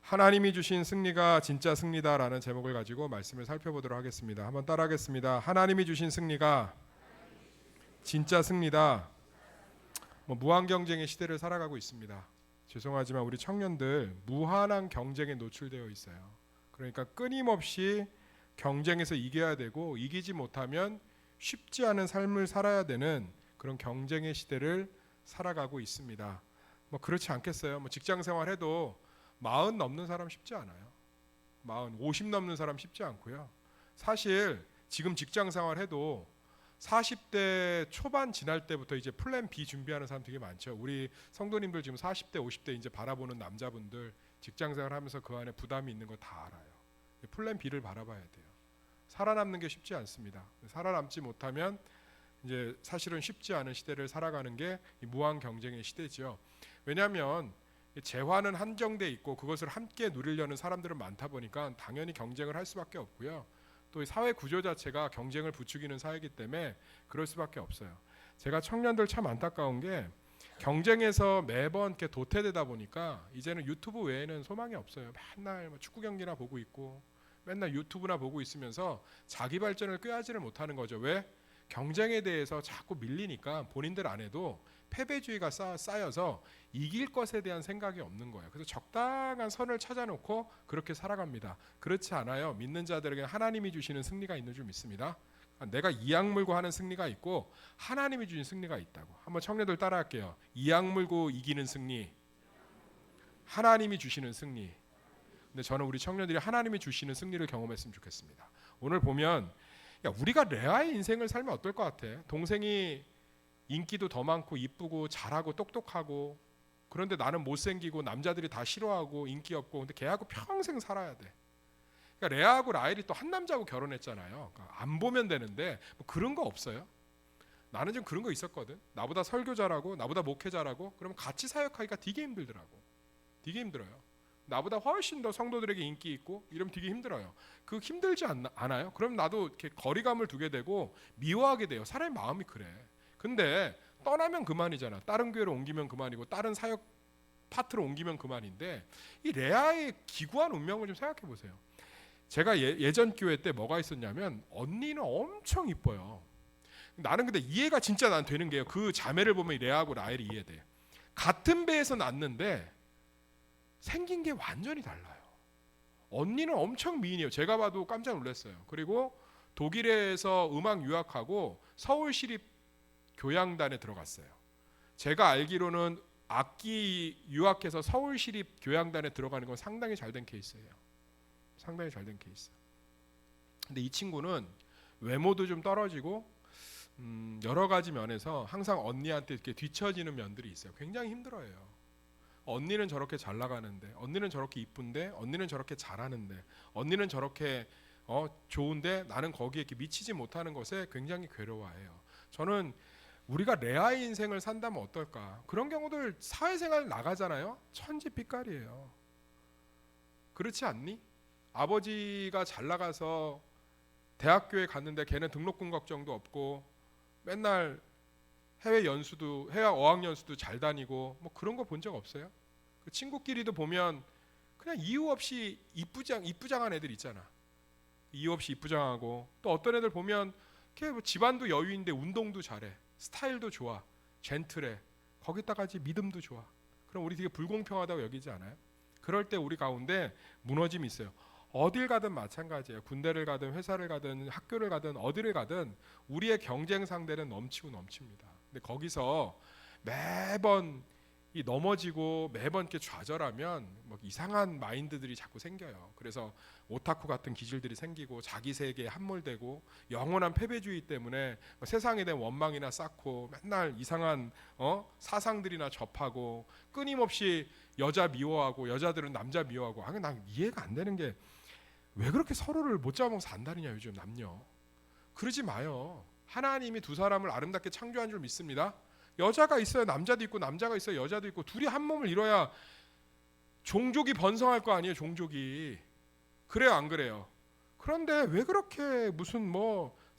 하나님이 주신 승리가 진짜 승리다라는 제목을 가지고 말씀을 살펴보도록 하겠습니다. 한번 따라하겠습니다. 하나님이 주신 승리가 진짜 승리다. 무한 경쟁의 시대를 살아가고 있습니다. 죄송하지만 우리 청년들 무한한 경쟁에 노출되어 있어요. 그러니까 끊임없이 경쟁에서 이겨야 되고, 이기지 못하면 쉽지 않은 삶을 살아야 되는 그런 경쟁의 시대를 살아가고 있습니다. 그렇지 않겠어요? 직장 생활해도 40 넘는 사람 쉽지 않아요. 50 넘는 사람 쉽지 않고요. 사실 지금 직장 생활해도 40대 초반 지날 때부터 이제 플랜 B 준비하는 사람 되게 많죠. 우리 성도님들 지금 40대 50대 이제 바라보는 남자분들 직장 생활하면서 그 안에 부담이 있는 거 다 알아요. 플랜 B를 바라봐야 돼요. 살아남는 게 쉽지 않습니다. 살아남지 못하면 이제 사실은 쉽지 않은 시대를 살아가는 게 이 무한 경쟁의 시대죠. 왜냐하면 재화는 한정돼 있고 그것을 함께 누리려는 사람들은 많다 보니까 당연히 경쟁을 할 수밖에 없고요. 또 사회 구조 자체가 경쟁을 부추기는 사회이기 때문에 그럴 수밖에 없어요. 제가 청년들 참 안타까운 게 경쟁에서 매번 이렇게 도태되다 보니까 이제는 유튜브 외에는 소망이 없어요. 맨날 축구 경기나 보고 있고 맨날 유튜브나 보고 있으면서 자기 발전을 꾀하지를 못하는 거죠. 왜? 경쟁에 대해서 자꾸 밀리니까 본인들 안에도 패배주의가 쌓여서 이길 것에 대한 생각이 없는 거예요. 그래서 적당한 선을 찾아놓고 그렇게 살아갑니다. 그렇지 않아요. 믿는 자들에게 하나님이 주시는 승리가 있는 줄 믿습니다. 내가 이악 물고 하는 승리가 있고 하나님이 주신 승리가 있다고. 한번 청년들 따라할게요. 이악 물고 이기는 승리, 하나님이 주시는 승리. 근데 저는 우리 청년들이 하나님이 주시는 승리를 경험했으면 좋겠습니다. 오늘 보면 우리가 레아의 인생을 살면 어떨 것 같아? 동생이 인기도 더 많고 이쁘고 잘하고 똑똑하고, 그런데 나는 못생기고 남자들이 다 싫어하고 인기 없고, 근데 걔하고 평생 살아야 돼. 그러니까 레아하고 라헬이 또 한 남자하고 결혼했잖아요. 그러니까 안 보면 되는데 그런 거 없어요? 나는 좀 그런 거 있었거든. 나보다 설교 잘하고 나보다 목회 잘하고 그러면 같이 사역하기가 되게 힘들더라고. 되게 힘들어요. 나보다 훨씬 더 성도들에게 인기 있고 이러면 되게 힘들어요. 그거 힘들지 않아요? 그럼 나도 이렇게 거리감을 두게 되고 미워하게 돼요. 사람의 마음이 그래. 근데 떠나면 그만이잖아. 다른 교회로 옮기면 그만이고 다른 사역 파트로 옮기면 그만인데, 이 레아의 기구한 운명을 좀 생각해 보세요. 제가 예전 교회 때 뭐가 있었냐면 언니는 엄청 이뻐요. 나는 근데 이해가 진짜 난 되는 게요. 그 자매를 보면 레아하고 라헬이 이해돼. 같은 배에서 났는데 생긴 게 완전히 달라요. 언니는 엄청 미인이에요. 제가 봐도 깜짝 놀랐어요. 그리고 독일에서 음악 유학하고 서울시립 교양단에 들어갔어요. 제가 알기로는 악기 유학해서 서울시립 교양단에 들어가는 건 상당히 잘된 케이스예요. 상당히 잘된 케이스. 근데 이 친구는 외모도 좀 떨어지고 여러 가지 면에서 항상 언니한테 이렇게 뒤처지는 면들이 있어요. 굉장히 힘들어요. 언니는 저렇게 잘 나가는데, 언니는 저렇게 이쁜데, 언니는 저렇게 잘하는데, 언니는 저렇게 좋은데 나는 거기에 이렇게 미치지 못하는 것에 굉장히 괴로워해요. 저는 우리가 레아의 인생을 산다면 어떨까? 그런 경우들 사회생활 나가잖아요. 천지빛깔이에요. 그렇지 않니? 아버지가 잘 나가서 대학교에 갔는데 걔는 등록금 걱정도 없고 맨날 해외 어학연수도 잘 다니고 그런 거 본 적 없어요? 그 친구끼리도 보면 그냥 이유 없이 이쁘장한 애들 있잖아. 이유 없이 이쁘장하고, 또 어떤 애들 보면 걔 집안도 여유인데 운동도 잘해, 스타일도 좋아, 젠틀해, 거기다가지 믿음도 좋아. 그럼 우리 되게 불공평하다고 여기지 않아요? 그럴 때 우리 가운데 무너짐이 있어요. 어딜 가든 마찬가지예요. 군대를 가든 회사를 가든 학교를 가든 어디를 가든 우리의 경쟁 상대는 넘치고 넘칩니다. 근데 거기서 매번 이 넘어지고 매번 이렇게 좌절하면 이상한 마인드들이 자꾸 생겨요. 그래서 오타쿠 같은 기질들이 생기고 자기 세계에 함몰되고 영원한 패배주의 때문에 세상에 대한 원망이나 쌓고 맨날 이상한 사상들이나 접하고 끊임없이 여자 미워하고 여자들은 남자 미워하고. 난 이해가 안 되는 게 왜 그렇게 서로를 못 잡아먹어서 안다느냐 요즘 남녀. 그러지 마요. 하나님이 두 사람을 아름답게 창조한 줄 믿습니다. 여자가 있어야 남자도 있고 남자가 있어야 여자도 있고 둘이 한 몸을 이뤄야 종족이 번성할 거 아니에요. 종족이. 그래요 안 그래요? 그런데 왜 그렇게 무슨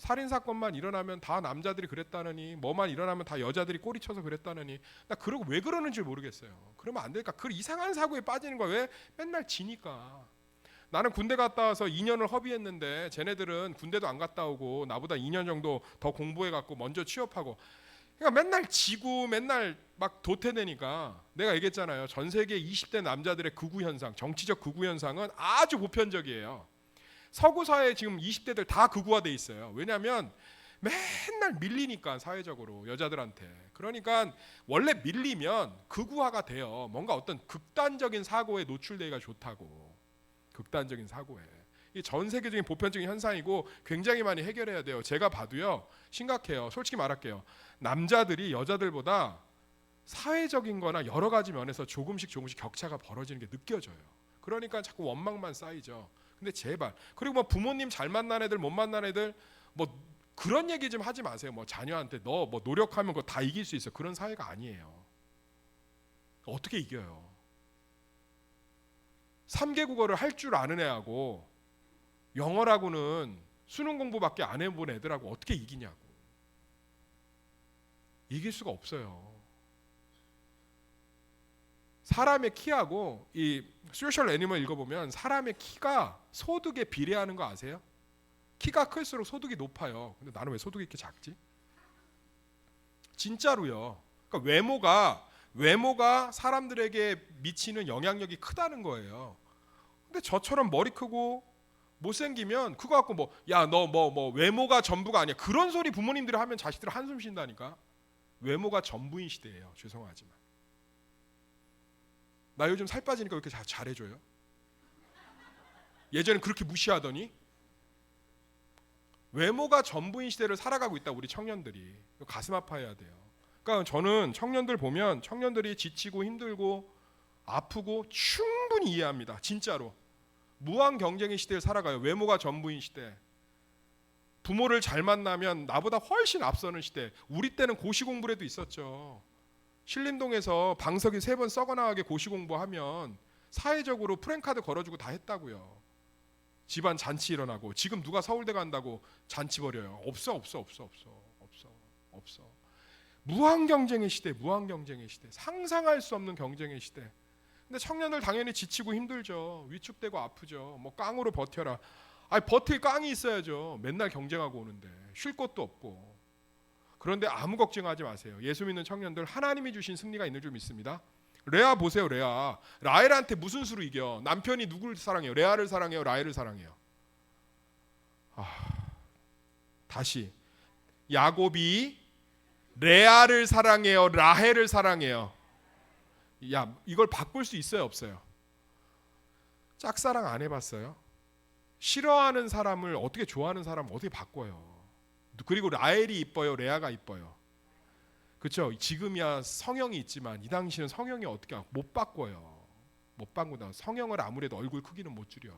살인 사건만 일어나면 다 남자들이 그랬다느니, 뭐만 일어나면 다 여자들이 꼬리쳐서 그랬다느니, 나 그러고 왜 그러는지 모르겠어요. 그러면 안 되니까 그 이상한 사고에 빠지는 거야. 왜? 맨날 지니까. 나는 군대 갔다 와서 2년을 허비했는데 쟤네들은 군대도 안 갔다 오고 나보다 2년 정도 더 공부해 갖고 먼저 취업하고, 그러니까 맨날 지고 맨날 막 도태되니까. 내가 얘기했잖아요. 전 세계 20대 남자들의 극우 현상, 정치적 극우 현상은 아주 보편적이에요. 서구 사회 지금 20대들 다 극우화돼 있어요. 왜냐하면 맨날 밀리니까, 사회적으로 여자들한테. 그러니까 원래 밀리면 극우화가 돼요. 뭔가 어떤 극단적인 사고에 노출되기가 좋다고. 극단적인 사고에. 이 전 세계적인 보편적인 현상이고 굉장히 많이 해결해야 돼요. 제가 봐도요, 심각해요. 솔직히 말할게요. 남자들이 여자들보다 사회적인 거나 여러 가지 면에서 조금씩 격차가 벌어지는 게 느껴져요. 그러니까 자꾸 원망만 쌓이죠. 근데 제발, 그리고 뭐 부모님 잘 만난 애들 못 만난 애들 뭐 그런 얘기 좀 하지 마세요. 뭐 자녀한테 너 뭐 노력하면 그거 다 이길 수 있어. 그런 사회가 아니에요. 어떻게 이겨요? 3개 국어를 할 줄 아는 애하고 영어라고는 수능 공부밖에 안 해본 애들하고 어떻게 이기냐고. 이길 수가 없어요. 사람의 키하고 이 소셜 애니멀 읽어보면 사람의 키가 소득에 비례하는 거 아세요? 키가 클수록 소득이 높아요. 근데 나는 왜 소득이 이렇게 작지? 진짜로요. 그러니까 외모가 사람들에게 미치는 영향력이 크다는 거예요. 근데 저처럼 머리 크고 못생기면 그거 갖고 뭐 야 너 뭐 외모가 전부가 아니야, 그런 소리 부모님들이 하면 자식들 한숨 쉰다니까. 외모가 전부인 시대예요. 죄송하지만. 나 요즘 살 빠지니까 왜 이렇게 잘해줘요? 예전엔 그렇게 무시하더니. 외모가 전부인 시대를 살아가고 있다, 우리 청년들이. 가슴 아파해야 돼요. 그러니까 저는 청년들 보면 청년들이 지치고 힘들고 아프고 충분히 이해합니다. 진짜로. 무한 경쟁의 시대를 살아가요. 외모가 전부인 시대. 부모를 잘 만나면 나보다 훨씬 앞서는 시대. 우리 때는 고시공부라도 있었죠. 신림동에서 방석이 3번 썩어나가게 고시공부하면 사회적으로 프랜카드 걸어주고 다 했다고요. 집안 잔치 일어나고. 지금 누가 서울대 간다고 잔치 벌여요? 없어. 무한 경쟁의 시대, 무한 경쟁의 시대. 상상할 수 없는 경쟁의 시대. 근데 청년들 당연히 지치고 힘들죠. 위축되고 아프죠. 뭐 깡으로 버텨라. 아니 버틸 깡이 있어야죠. 맨날 경쟁하고 오는데 쉴 것도 없고. 그런데 아무 걱정하지 마세요. 예수 믿는 청년들 하나님이 주신 승리가 있는 줄 믿습니다. 레아 보세요. 레아. 라헬한테 무슨 수로 이겨? 남편이 누굴 사랑해요? 레아를 사랑해요? 라헬을 사랑해요? 다시. 야곱이 레아를 사랑해요? 라헬을 사랑해요? 야, 이걸 바꿀 수 있어요? 없어요? 짝사랑 안 해봤어요? 싫어하는 사람을 어떻게 좋아하는 사람을 어떻게 바꿔요? 그리고 라헬이 이뻐요? 레아가 이뻐요? 그렇죠? 지금이야 성형이 있지만 이 당시는 성형이 어떻게 못 바꿔요. 못 바꾼다. 성형을 아무래도 얼굴 크기는 못 줄여.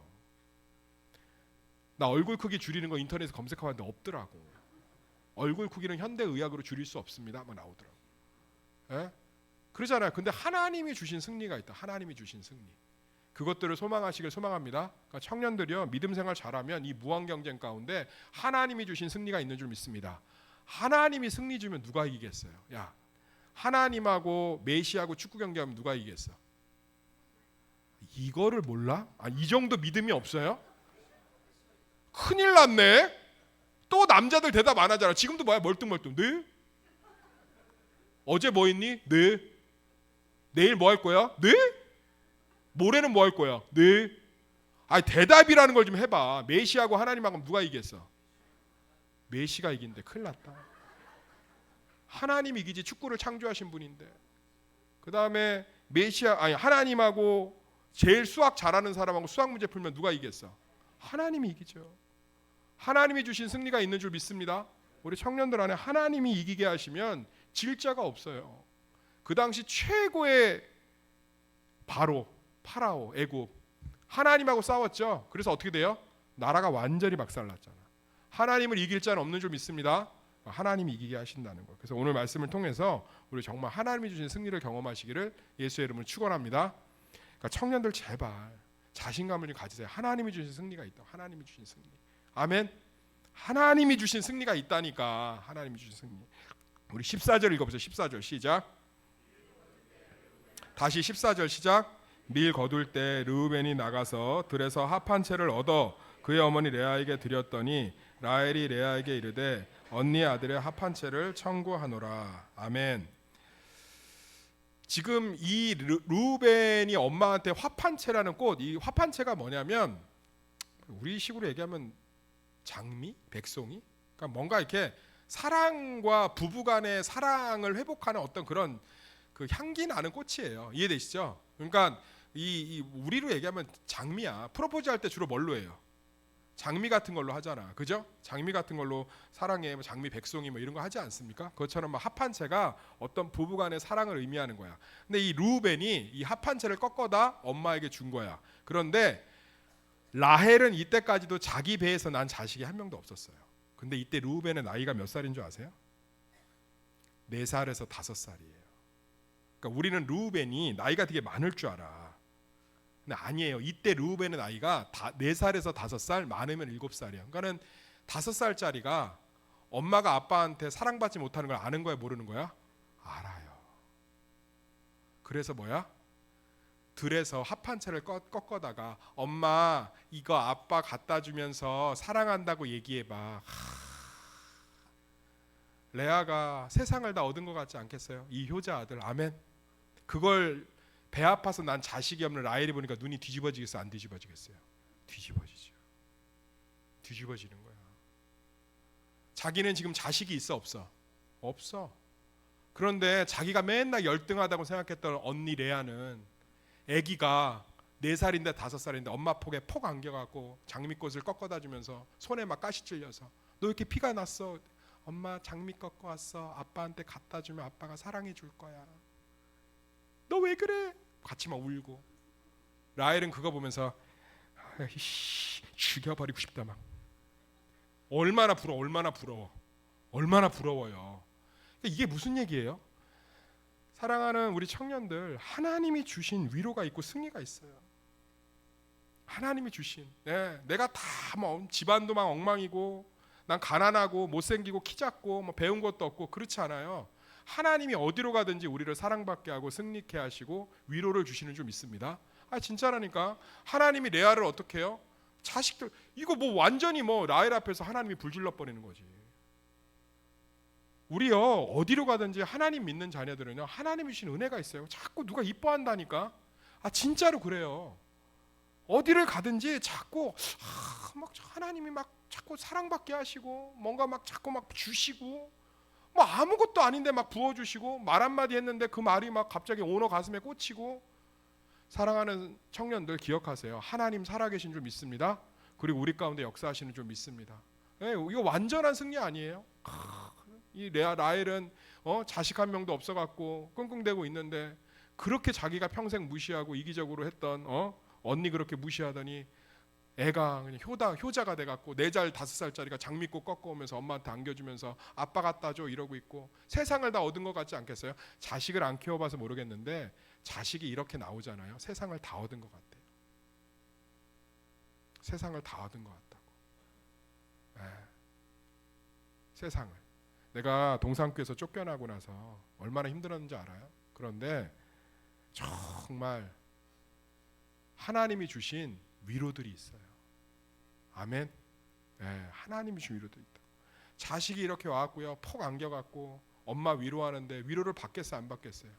나 얼굴 크기 줄이는 거 인터넷에 검색해봤는데 없더라고. 얼굴 크기는 현대의학으로 줄일 수 없습니다. 막 나오더라고. 에? 그러잖아요. 근데 하나님이 주신 승리가 있다. 하나님이 주신 승리. 그것들을 소망하시길 소망합니다. 그러니까 청년들이요, 믿음 생활 잘하면 이 무한 경쟁 가운데 하나님이 주신 승리가 있는 줄 믿습니다. 하나님이 승리 주면 누가 이기겠어요? 야, 하나님하고 메시하고 축구 경기하면 누가 이기겠어? 이거를 몰라? 이 정도 믿음이 없어요? 큰일 났네. 또 남자들 대답 안 하잖아. 지금도 뭐야? 멀뚱멀뚱. 네? 어제 뭐 했니? 네. 내일 뭐 할 거야? 네? 모레는 뭐 할 거야? 네. 대답이라는 걸 좀 해봐. 메시하고 하나님하고 누가 이겼어? 메시가 이긴데 큰일 났다. 하나님 이기지. 축구를 창조하신 분인데. 그 다음에 하나님하고 제일 수학 잘하는 사람하고 수학 문제 풀면 누가 이겼어? 하나님이 이기죠. 하나님이 주신 승리가 있는 줄 믿습니다. 우리 청년들 안에 하나님이 이기게 하시면 질 자가 없어요. 그 당시 최고의 바로 파라오, 애굽, 하나님하고 싸웠죠. 그래서 어떻게 돼요? 나라가 완전히 박살났잖아. 하나님을 이길 자는 없는 줄 믿습니다. 하나님이 이기게 하신다는 거. 그래서 오늘 말씀을 통해서 우리 정말 하나님이 주신 승리를 경험하시기를 예수의 이름으로 축원합니다. 그러니까 청년들 제발 자신감을 좀 가지세요. 하나님이 주신 승리가 있다. 하나님이 주신 승리. 아멘. 하나님이 주신 승리가 있다니까. 하나님이 주신 승리. 우리 14절 읽어보세요. 14절 시작. 다시 14절 시작. 밀 거둘 때 르우벤이 나가서 들에서 합 한 채를 얻어 그의 어머니 레아에게 드렸더니 라헬이 레아에게 이르되 언니 아들의 합 한 채를 청구하노라. 아멘. 지금 이 르우벤이 엄마한테 합 한 채라는 꽃, 이 합 한 채가 뭐냐면 우리 식으로 얘기하면 장미, 백송이, 그러니까 뭔가 이렇게 사랑과 부부간의 사랑을 회복하는 어떤 그런 그 향기 나는 꽃이에요. 이해되시죠? 그러니까 이 우리로 얘기하면 장미야. 프로포즈 할 때 주로 뭘로 해요? 장미 같은 걸로 하잖아, 그죠? 장미 같은 걸로 사랑해, 뭐 장미 백송이 뭐 이런 거 하지 않습니까? 그것처럼 뭐 합한 채가 어떤 부부간의 사랑을 의미하는 거야. 근데 이 르우벤이 이 합한 채를 꺾어다 엄마에게 준 거야. 그런데 라헬은 이때까지도 자기 배에서 난 자식이 한 명도 없었어요. 근데 이때 르우벤의 나이가 몇 살인 줄 아세요? 4살에서 5살이에요. 그러니까 우리는 르우벤이 나이가 되게 많을 줄 알아. 근데 아니에요. 이때 르우벤의 나이가 4살에서 5살, 많으면 7살이에요. 그러니까는 5살짜리가 엄마가 아빠한테 사랑받지 못하는 걸 아는 거야, 모르는 거야? 알아요. 그래서 뭐야? 들에서 합한 채를 꺾어다가 엄마 이거 아빠 갖다 주면서 사랑한다고 얘기해봐. 레아가 세상을 다 얻은 것 같지 않겠어요? 이 효자 아들. 아멘. 그걸 배 아파서 난 자식이 없는 라헬이 보니까 눈이 뒤집어지겠어, 안 뒤집어지겠어요? 뒤집어지죠. 뒤집어지는 거야. 자기는 지금 자식이 있어, 없어? 없어. 그런데 자기가 맨날 열등하다고 생각했던 언니 레아는 아기가 4살인데 5살인데 엄마 폭에 폭 안겨갖고 장미꽃을 꺾어다 주면서 손에 막 가시 찔려서 너 이렇게 피가 났어? 엄마 장미 꺾어 왔어. 아빠한테 갖다 주면 아빠가 사랑해 줄 거야. 너 왜 그래? 같이 막 울고. 라헬은 그거 보면서 죽여버리고 싶다 막. 얼마나 부러워, 얼마나 부러워, 얼마나 부러워요. 이게 무슨 얘기예요? 사랑하는 우리 청년들, 하나님이 주신 위로가 있고 승리가 있어요. 하나님이 주신. 내가 다 뭐 집안도 막 엉망이고 난 가난하고 못생기고 키 작고 뭐 배운 것도 없고 그렇지 않아요. 하나님이 어디로 가든지 우리를 사랑받게 하고 승리케 하시고 위로를 주시는 줄 믿습니다. 진짜라니까. 하나님이 레아를 어떻게 해요? 자식들 이거 뭐 완전히 뭐 라헬 앞에서 하나님이 불질러 버리는 거지. 우리요 어디로 가든지 하나님 믿는 자녀들은요 하나님이 주신 은혜가 있어요. 자꾸 누가 이뻐한다니까. 진짜로 그래요. 어디를 가든지 자꾸 막 하나님이 막 자꾸 사랑받게 하시고 뭔가 막 자꾸 막 주시고 뭐 아무것도 아닌데 막 부어주시고 말 한마디 했는데 그 말이 막 갑자기 오너 가슴에 꽂히고. 사랑하는 청년들 기억하세요. 하나님 살아계신 줄 믿습니다. 그리고 우리 가운데 역사하시는 줄 믿습니다. 이거 완전한 승리 아니에요? 이 라헬은 자식 한 명도 없어갖고 끙끙대고 있는데 그렇게 자기가 평생 무시하고 이기적으로 했던 언니 그렇게 무시하더니 애가 그냥 효자가 돼갖고 4살 5살짜리가 장미꽃 꺾어오면서 엄마한테 안겨주면서 아빠 갖다 줘 이러고 있고. 세상을 다 얻은 것 같지 않겠어요? 자식을 안 키워봐서 모르겠는데 자식이 이렇게 나오잖아요. 세상을 다 얻은 것 같아요. 세상을 다 얻은 것 같다고. 세상을. 내가 동산교에서 쫓겨나고 나서 얼마나 힘들었는지 알아요? 그런데 정말 하나님이 주신 위로들이 있어요. 아멘. 하나님이 주신 위로도 있다. 자식이 이렇게 와갖고요 폭 안겨갖고 엄마 위로하는데 위로를 받겠어요, 안 받겠어요?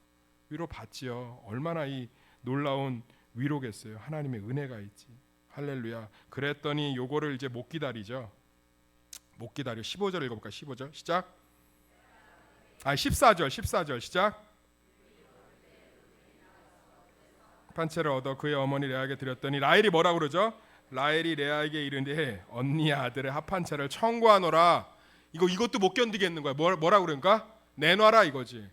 위로 받지요. 얼마나 이 놀라운 위로겠어요. 하나님의 은혜가 있지. 할렐루야. 그랬더니 요거를 이제 못 기다리죠. 못 기다려. 15절 읽어볼까? 15절 시작. 14절 시작. 판채를 얻어 그의 어머니 레아에게 드렸더니 라헬이 뭐라고 그러죠? 라헬이 레아에게 이르되 언니 아들의 합한 채를 청구하노라. 이것도 못 견디겠는 거야. 뭐라고 그런가? 내놔라 이거지.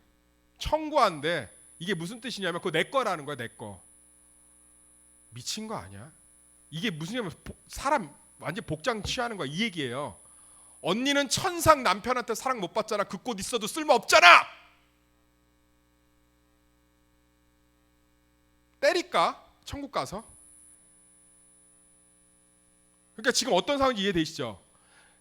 청구한대. 이게 무슨 뜻이냐면 그거 내 거라는 거야, 내 거. 미친 거 아니야? 이게 무슨냐면 사람 완전 복장 취하는 거야 이 얘기예요. 언니는 천상 남편한테 사랑 못 받잖아. 그 꽃 있어도 쓸모 없잖아. 때릴까? 천국 가서. 그러니까 지금 어떤 상황인지 이해되시죠?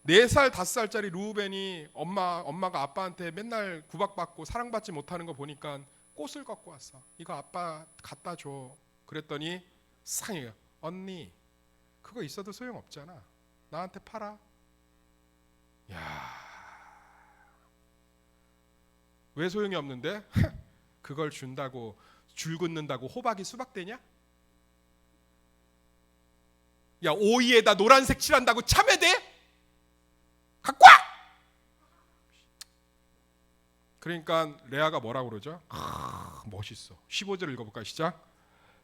4살 5살짜리 루벤이 엄마가 아빠한테 맨날 구박받고 사랑받지 못하는 거 보니까 꽃을 갖고 왔어. 이거 아빠 갖다 줘. 그랬더니 상해요. 언니 그거 있어도 소용없잖아. 나한테 팔아. 야, 왜 소용이 없는데? 그걸 준다고 줄 긋는다고 호박이 수박 되냐? 야, 오이에다 노란색 칠한다고 참외 돼? 갖고 와! 그러니까 레아가 뭐라고 그러죠? 멋있어. 15절 읽어볼까? 시작.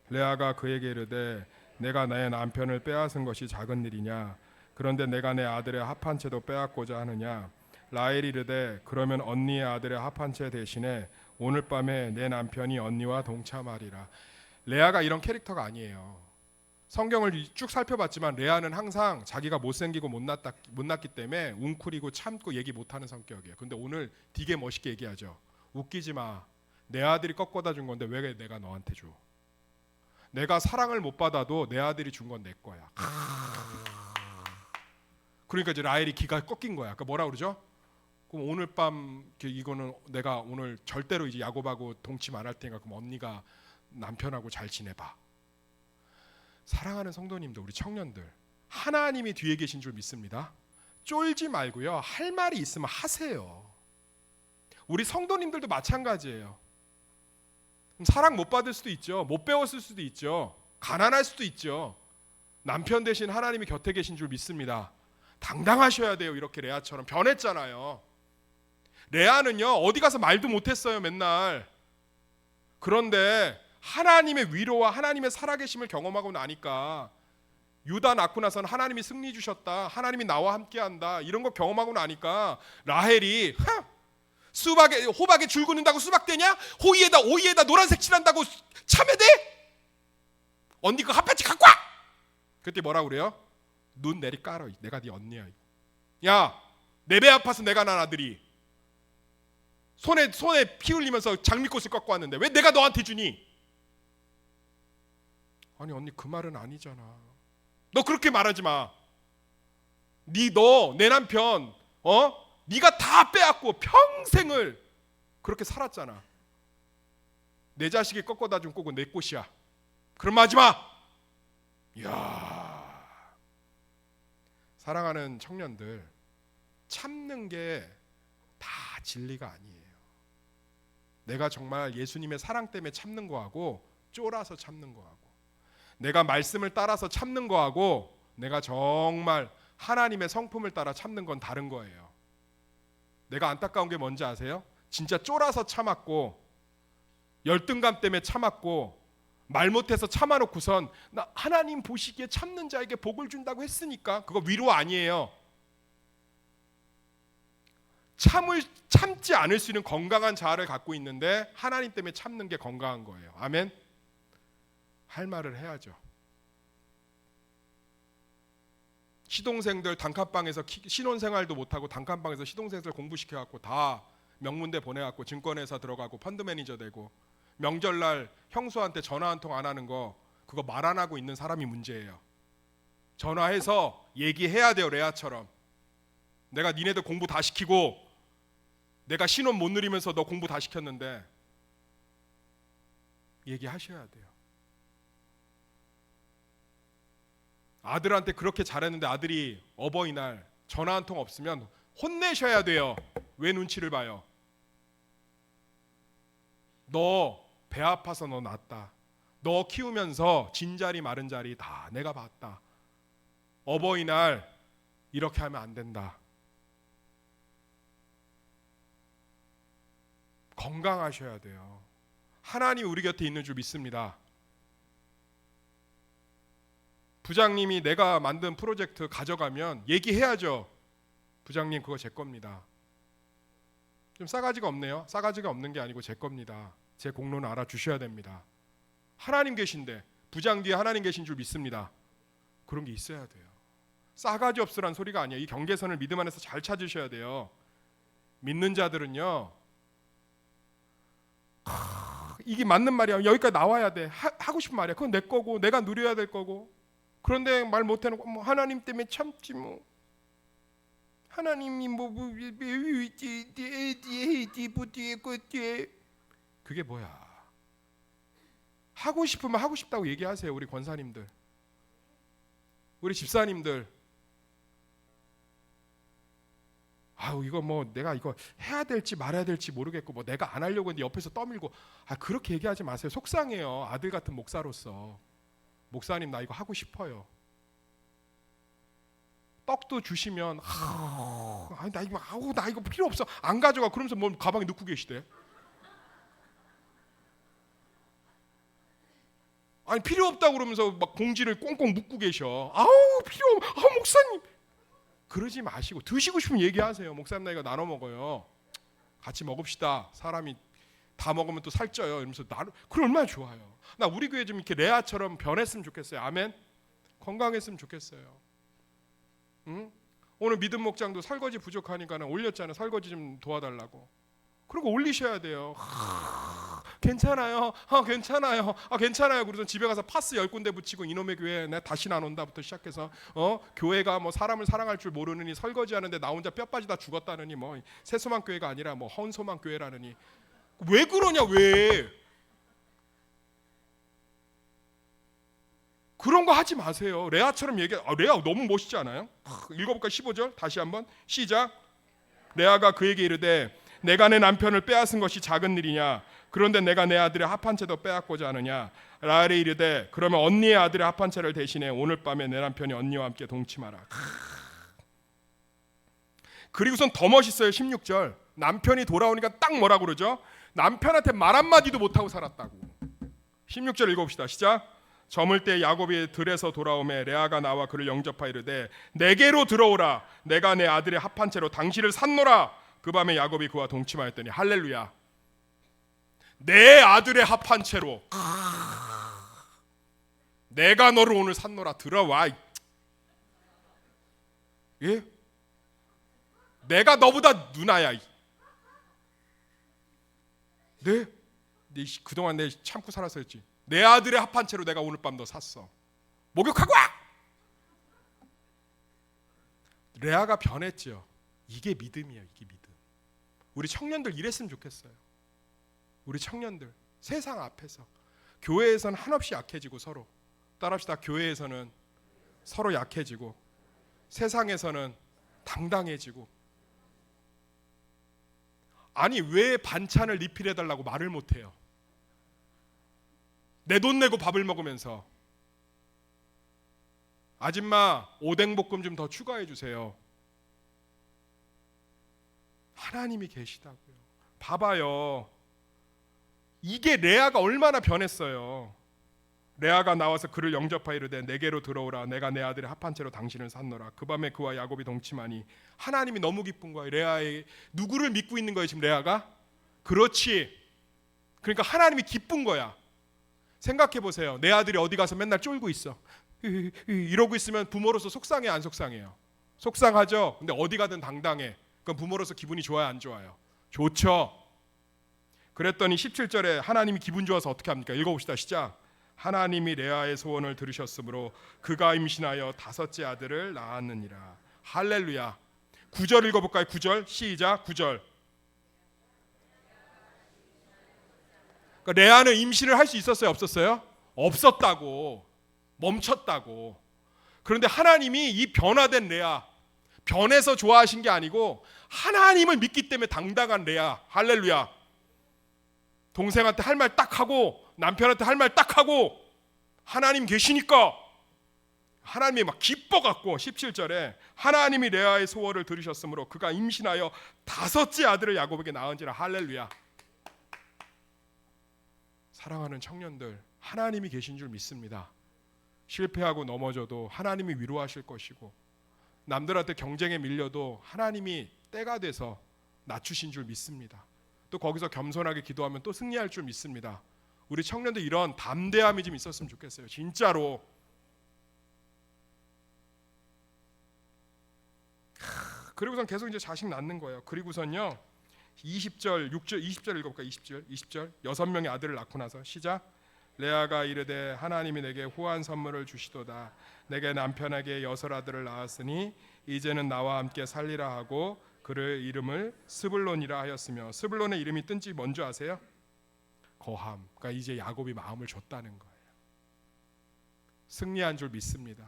레아가 그에게 이르되 내가 내 남편을 빼앗은 것이 작은 일이냐? 그런데 내가 내 아들의 합한 채도 빼앗고자 하느냐? 라헬이 이르되 그러면 언니의 아들의 합한 채 대신에 오늘 밤에 내 남편이 언니와 동참하리라. 레아가 이런 캐릭터가 아니에요. 성경을 쭉 살펴봤지만 레아는 항상 자기가 못생기고 못났기 때문에 웅크리고 참고 얘기 못하는 성격이에요. 근데 오늘 되게 멋있게 얘기하죠. 웃기지 마. 내 아들이 꺾어다 준 건데 왜 내가 너한테 줘? 내가 사랑을 못 받아도 내 아들이 준 건 내 거야. 그러니까 이제 라헬이 기가 꺾인 거야. 그러니까 뭐라 그러죠? 그럼 오늘 밤 이거는 내가 오늘 절대로 이제 야곱하고 동침 안 할 테니까 그럼 언니가 남편하고 잘 지내봐. 사랑하는 성도님들, 우리 청년들, 하나님이 뒤에 계신 줄 믿습니다. 쫄지 말고요. 할 말이 있으면 하세요. 우리 성도님들도 마찬가지예요. 사랑 못 받을 수도 있죠. 못 배웠을 수도 있죠. 가난할 수도 있죠. 남편 대신 하나님이 곁에 계신 줄 믿습니다. 당당하셔야 돼요. 이렇게 레아처럼 변했잖아요. 레아는요 어디 가서 말도 못했어요. 맨날. 그런데 하나님의 위로와 하나님의 살아계심을 경험하고 나니까 유다 낳고 나서는 하나님이 승리 주셨다. 하나님이 나와 함께한다. 이런 거 경험하고 나니까 라헬이 호박에 줄 긋는다고 수박 되냐? 오이에다 노란색 칠한다고 참외 돼? 언니 그 핫팬츠 갖고 와! 그때 뭐라고 그래요? 눈 내리 깔어. 내가 네 언니야. 야, 내 배 아파서 내가 난 아들이 손에 피 흘리면서 장미꽃을 꺾고 왔는데 왜 내가 너한테 주니? 아니 언니 그 말은 아니잖아. 너 그렇게 말하지 마. 너 내 남편 네가 다 빼앗고 평생을 그렇게 살았잖아. 내 자식이 꺾어다 준 거고 내 꽃이야. 그런 말 하지 마. 이야, 사랑하는 청년들, 참는 게 다 진리가 아니에요. 내가 정말 예수님의 사랑 때문에 참는 거하고 쫄아서 참는 거하고, 내가 말씀을 따라서 참는 거하고 내가 정말 하나님의 성품을 따라 참는 건 다른 거예요. 내가 안타까운 게 뭔지 아세요? 진짜 쫄아서 참았고 열등감 때문에 참았고 말 못해서 참아놓고선 나 하나님 보시기에 참는 자에게 복을 준다고 했으니까 그거 위로 아니에요. 참지 않을 수 있는 건강한 자아를 갖고 있는데 하나님 때문에 참는 게 건강한 거예요. 아멘. 할 말을 해야죠. 시동생들 단칸방에서 신혼생활도 못하고 단칸방에서 시동생들 공부시켜갖고 다 명문대 보내갖고 증권회사 들어가고 펀드 매니저 되고 명절날 형수한테 전화 한 통 안 하는 거 그거 말 안 하고 있는 사람이 문제예요. 전화해서 얘기해야 돼요. 레아처럼. 내가 니네들 공부 다 시키고 내가 신혼 못 누리면서 너 공부 다 시켰는데 얘기하셔야 돼요. 아들한테 그렇게 잘했는데 아들이 어버이날 전화 한 통 없으면 혼내셔야 돼요. 왜 눈치를 봐요? 너 배 아파서 너 낳았다. 너 키우면서 진 자리 마른 자리 다 내가 봤다. 어버이날 이렇게 하면 안 된다. 건강하셔야 돼요. 하나님 우리 곁에 있는 줄 믿습니다. 부장님이 내가 만든 프로젝트 가져가면 얘기해야죠. 부장님 그거 제 겁니다. 좀 싸가지가 없네요. 싸가지가 없는 게 아니고 제 겁니다. 제 공로는 알아주셔야 됩니다. 하나님 계신데 부장 뒤에 하나님 계신 줄 믿습니다. 그런 게 있어야 돼요. 싸가지 없으란 소리가 아니에요. 이 경계선을 믿음 안에서 잘 찾으셔야 돼요. 믿는 자들은요 이게 맞는 말이야. 여기까지 나와야 돼. 하고 싶은 말이야. 그건 내 거고 내가 누려야 될 거고. 그런데 말 못해놓고 하나님 때문에 참지 뭐. 하나님이 그게 뭐야? 하고 싶으면 하고 싶다고 얘기하세요. 우리 권사님들, 우리 집사님들. 아우 이거 뭐 내가 이거 해야 될지 말아야 될지 모르겠고 뭐 내가 안 하려고 했는데 옆에서 떠밀고, 그렇게 얘기하지 마세요. 속상해요. 아들 같은 목사로서. 목사님 나 이거 하고 싶어요. 떡도 주시면 나 이거 필요 없어 안 가져가 그러면서 뭐 가방에 넣고 계시대. 아니 필요 없다고 그러면서 막 봉지를 꽁꽁 묶고 계셔. 목사님 그러지 마시고 드시고 싶으면 얘기하세요. 목사님 나 이거 나눠 먹어요. 같이 먹읍시다. 사람이 다 먹으면 또 살쪄요. 이러면서 그럼 얼마나 좋아요. 나 우리 교회 좀 이렇게 레아처럼 변했으면 좋겠어요. 아멘. 건강했으면 좋겠어요. 응? 오늘 믿음 목장도 설거지 부족하니까는 올렸잖아요. 설거지 좀 도와달라고. 그리고 올리셔야 돼요. 괜찮아요. 괜찮아요. 괜찮아요. 그래서 집에 가서 파스 10군데 붙이고 이놈의 교회 내 다시는 안 온다부터 시작해서 교회가 뭐 사람을 사랑할 줄 모르느니 설거지하는데 나 혼자 뼈 빠지다 죽었다느니 뭐 새소망 교회가 아니라 뭐 헌소망 교회라느니. 왜 그러냐 왜? 그런 거 하지 마세요. 레아처럼 레아 너무 멋있지 않아요? 읽어볼까 15절 다시 한번 시작. 레아가 그에게 이르되 내가 내 남편을 빼앗은 것이 작은 일이냐? 그런데 내가 내 아들의 합한 채도 빼앗고자 하느냐? 라헬이 이르되 그러면 언니의 아들의 합한 채를 대신해 오늘 밤에 내 남편이 언니와 함께 동침하라. 그리고선 더 멋있어요. 16절 남편이 돌아오니까 딱 뭐라 그러죠? 남편한테 말 한마디도 못하고 살았다고. 16절 읽어봅시다. 시작. 저물 때 야곱이 들에서 돌아오매 레아가 나와 그를 영접하여 이르되 내게로 들어오라. 내가 내 아들의 합한 채로 당신을 샀노라. 그 밤에 야곱이 그와 동침하였더니 할렐루야. 내 아들의 합한 채로 내가 너를 오늘 샀노라. 들어와. 예? 내가 너보다 누나야. 네? 그동안 내 참고 살았었지. 내 아들의 합한 채로 내가 오늘 밤 너 샀어. 목욕하고 와. 레아가 변했죠. 이게 믿음이에요. 이게 믿음. 우리 청년들 이랬으면 좋겠어요. 우리 청년들 세상 앞에서 교회에서는 한없이 약해지고 서로 따라합시다. 교회에서는 서로 약해지고 세상에서는 당당해지고. 아니 왜 반찬을 리필해달라고 말을 못해요? 내 돈 내고 밥을 먹으면서 아줌마 오뎅볶음 좀 더 추가해 주세요. 하나님이 계시다고요. 봐봐요. 이게 레아가 얼마나 변했어요. 레아가 나와서 그를 영접하여 이르되 내게로 들어오라. 내가 내 아들의 합한 채로 당신을 샀노라. 그 밤에 그와 야곱이 동침하니 하나님이 너무 기쁜 거예요. 레아의 누구를 믿고 있는 거예요 지금 레아가? 그렇지. 그러니까 하나님이 기쁜 거야. 생각해 보세요. 내 아들이 어디 가서 맨날 쫄고 있어. 이러고 있으면 부모로서 속상해 안 속상해요? 속상하죠. 근데 어디 가든 당당해. 그럼 부모로서 기분이 좋아요 안 좋아요? 좋죠. 그랬더니 17절에 하나님이 기분 좋아서 어떻게 합니까? 읽어봅시다. 시작. 하나님이 레아의 소원을 들으셨으므로 그가 임신하여 5째 아들을 낳았느니라. 할렐루야. 9절 읽어볼까요? 9절 시작. 9절. 그러니까 레아는 임신을 할 수 있었어요 없었어요? 없었다고. 멈췄다고. 그런데 하나님이 이 변화된 레아, 변해서 좋아하신 게 아니고 하나님을 믿기 때문에 당당한 레아. 할렐루야. 동생한테 할 말 딱 하고 남편한테 할 말 딱 하고 하나님 계시니까 하나님이 막 기뻐갖고 17절에 하나님이 레아의 소원을 들으셨으므로 그가 임신하여 5째 아들을 야곱에게 낳은지라. 할렐루야. 사랑하는 청년들, 하나님이 계신 줄 믿습니다. 실패하고 넘어져도 하나님이 위로하실 것이고 남들한테 경쟁에 밀려도 하나님이 때가 돼서 낮추신 줄 믿습니다. 또 거기서 겸손하게 기도하면 또 승리할 줄 믿습니다. 우리 청년들 이런 담대함이 좀 있었으면 좋겠어요. 진짜로. 그리고선 계속 이제 자식 낳는 거예요. 그리고선요 20절 6절 20절 읽어볼까요? 20절 6명의 아들을 낳고 나서 시작. 레아가 이르되 하나님이 내게 후한 선물을 주시도다. 내게 남편에게 여섯 아들을 낳았으니 이제는 나와 함께 살리라 하고 그를 이름을 스불론이라 하였으며, 스불론의 이름이 뜬지 뭔지 아세요? 거함. 그러니까 이제 야곱이 마음을 줬다는 거예요. 승리한 줄 믿습니다.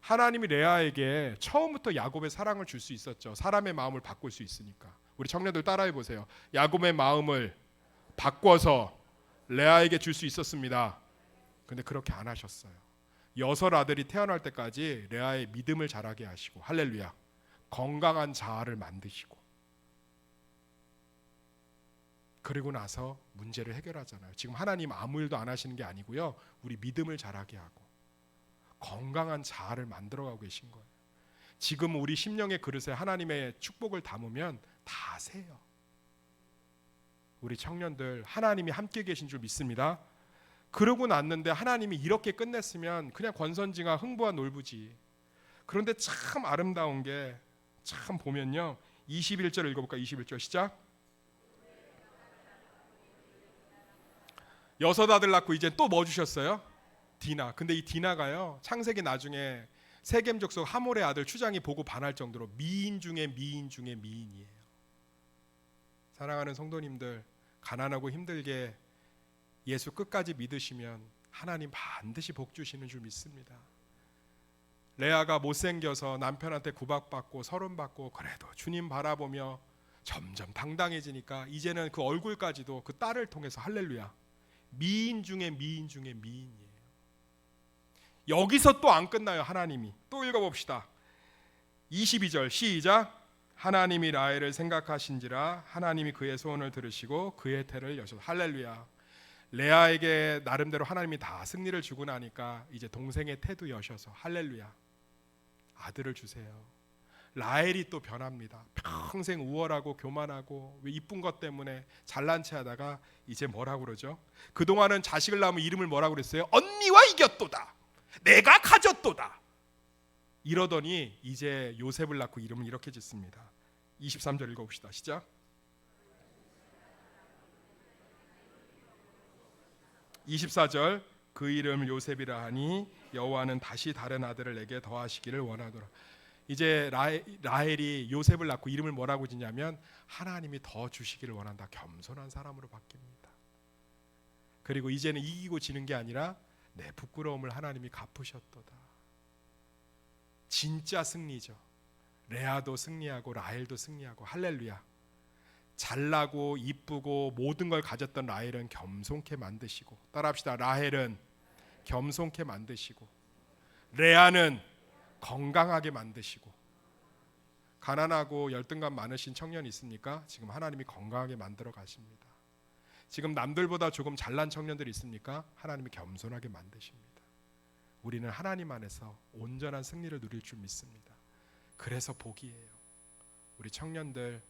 하나님이 레아에게 처음부터 야곱의 사랑을 줄 수 있었죠. 사람의 마음을 바꿀 수 있으니까. 우리 청년들 따라해 보세요. 야곱의 마음을 바꿔서 레아에게 줄 수 있었습니다. 근데 그렇게 안 하셨어요. 여섯 아들이 태어날 때까지 레아의 믿음을 자라게 하시고, 할렐루야, 건강한 자아를 만드시고, 그리고 나서 문제를 해결하잖아요. 지금 하나님 아무 일도 안 하시는 게 아니고요, 우리 믿음을 자라게 하고 건강한 자아를 만들어가고 계신 거예요. 지금 우리 심령의 그릇에 하나님의 축복을 담으면 다 새요. 우리 청년들 하나님이 함께 계신 줄 믿습니다. 그러고 났는데 하나님이 이렇게 끝냈으면 그냥 권선징악 흥부와 놀부지. 그런데 참 아름다운 게, 참 보면요, 21절 읽어볼까? 21절 시작. 여섯 아들 낳고 이제 또 뭐 주셨어요? 디나. 근데 이 디나가요, 창세기 나중에 세겜 족속 하몰의 아들 추장이 보고 반할 정도로 미인 중에 미인 중에 미인이에요. 사랑하는 성도님들, 가난하고 힘들게 예수 끝까지 믿으시면 하나님 반드시 복 주시는 줄 믿습니다. 레아가 못생겨서 남편한테 구박받고 서름받고 그래도 주님 바라보며 점점 당당해지니까 이제는 그 얼굴까지도 그 딸을 통해서, 할렐루야, 미인 중에 미인 중에 미인이에요. 여기서 또 안 끝나요. 하나님이 또 읽어봅시다. 22절 시작. 하나님이 라헬을 생각하신지라 하나님이 그의 소원을 들으시고 그의 태를 여셔서, 할렐루야, 레아에게 나름대로 하나님이 다 승리를 주고 나니까 이제 동생의 태도 여셔서, 할렐루야, 아들을 주세요. 라헬이 또 변합니다. 평생 우월하고 교만하고 이쁜 것 때문에 잘난 체 하다가 이제 뭐라고 그러죠? 그동안은 자식을 낳으면 이름을 뭐라고 그랬어요? 언니와 이겼도다, 내가 가졌도다, 이러더니 이제 요셉을 낳고 이름을 이렇게 짓습니다. 23절 읽어봅시다. 시작. 24절 그 이름을 요셉이라 하니 여호와는 다시 다른 아들을 내게 더하시기를 원하더라. 이제 라헬이 요셉을 낳고 이름을 뭐라고 짓냐면 하나님이 더 주시기를 원한다. 겸손한 사람으로 바뀝니다. 그리고 이제는 이기고 지는 게 아니라 내 부끄러움을 하나님이 갚으셨도다. 진짜 승리죠. 레아도 승리하고 라헬도 승리하고, 할렐루야. 잘나고 이쁘고 모든 걸 가졌던 라헬은 겸손케 만드시고, 따라합시다. 라헬은 겸손케 만드시고, 레아는 건강하게 만드시고. 가난하고 열등감 많으신 청년 있습니까? 지금 하나님이 건강하게 만들어 가십니다. 지금 남들보다 조금 잘난 청년들 있습니까? 하나님이 겸손하게 만드십니다. 우리는 하나님 안에서 온전한 승리를 누릴 줄 믿습니다. 그래서 복이에요. 우리 청년들,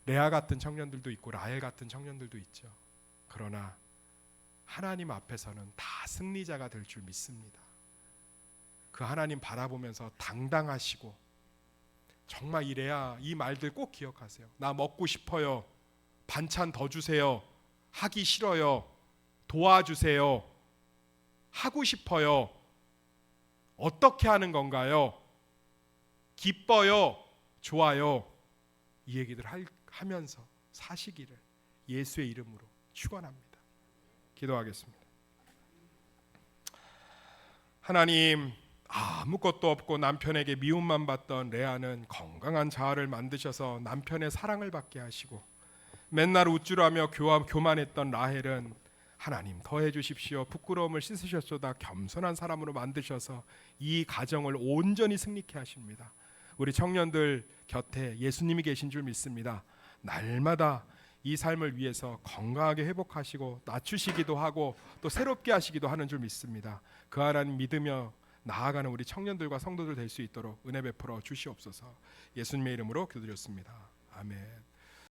레아 같은 청년들도 있고 라헬 같은 청년들도 있죠. 그러나 하나님 앞에서는 다 승리자가 될 줄 믿습니다. 그 하나님 바라보면서 당당하시고, 정말 이 레아 이 말들 꼭 기억하세요. 나 먹고 싶어요, 반찬 더 주세요, 하기 싫어요, 도와주세요, 하고 싶어요, 어떻게 하는 건가요, 기뻐요, 좋아요, 이 얘기들 하면서 사시기를 예수의 이름으로 축원합니다. 기도하겠습니다. 하나님, 아무것도 없고 남편에게 미움만 받던 레아는 건강한 자아를 만드셔서 남편의 사랑을 받게 하시고, 맨날 우쭐하며 교만했던 라헬은 하나님 더해 주십시오, 부끄러움을 씻으셨소다, 겸손한 사람으로 만드셔서 이 가정을 온전히 승리케 하십니다. 우리 청년들 곁에 예수님이 계신 줄 믿습니다. 날마다 이 삶을 위해서 건강하게 회복하시고 낮추시기도 하고 또 새롭게 하시기도 하는 줄 믿습니다. 그 하나님 믿으며 나아가는 우리 청년들과 성도들 될 수 있도록 은혜 베풀어 주시옵소서. 예수님의 이름으로 기도드렸습니다. 아멘.